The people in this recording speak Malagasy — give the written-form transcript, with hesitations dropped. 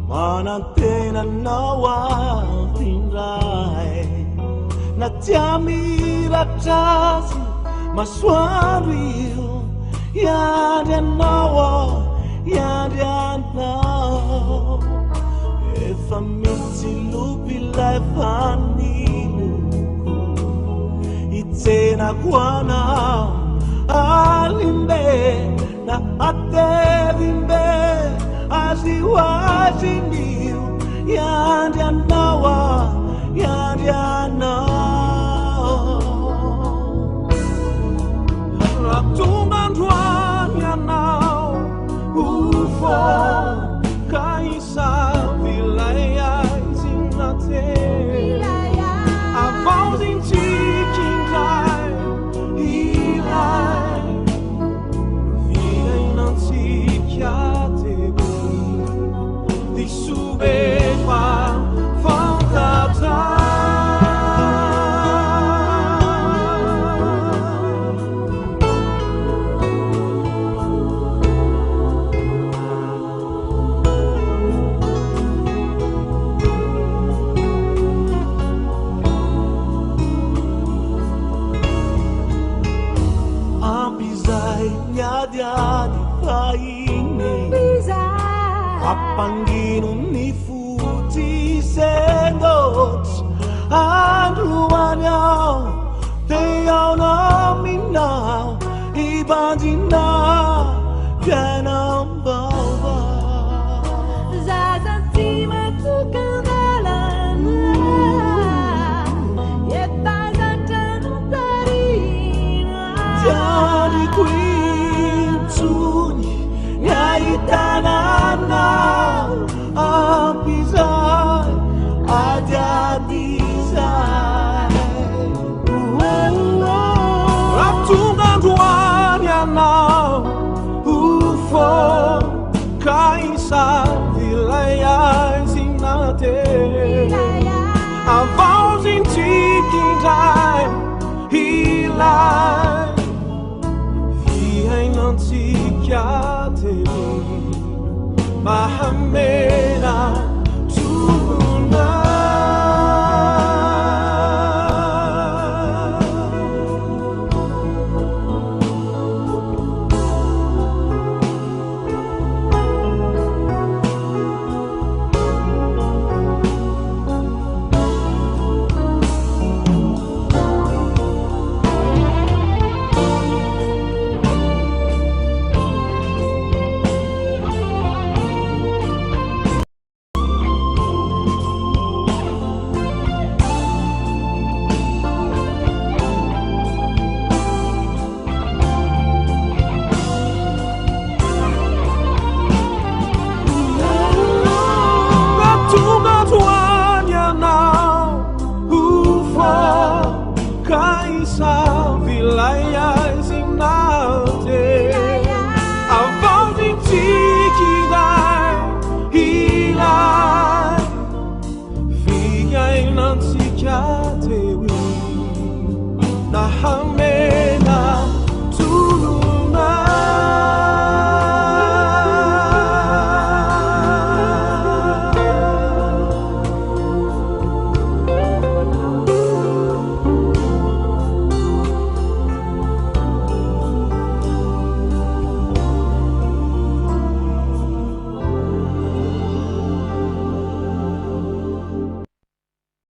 Manantena nawa tingrai na tiamira trasi maswario yanda nawa yanda nawa efa mitilupi lai fanilu itena kwana alimbe na atevimbe asiwasiniu yanda nawa yanda nawa ratungan tuanya nau ufo kaisa vilaya zinate avons in chiking kai ilai vilai nansi kiate di sube fa fantata Nyadiadi faini Apanginu ni futi sendot Andruanya Teyao na minau Ibandina Yanambawa Zazantima tukandalana Yetazatanu tarina Jadi kui Naitanana apizai adiadizai Ratungan tuanya na ufo kaisa vilaya zinate avons in taking time hilai Viei nanti chiate Mahame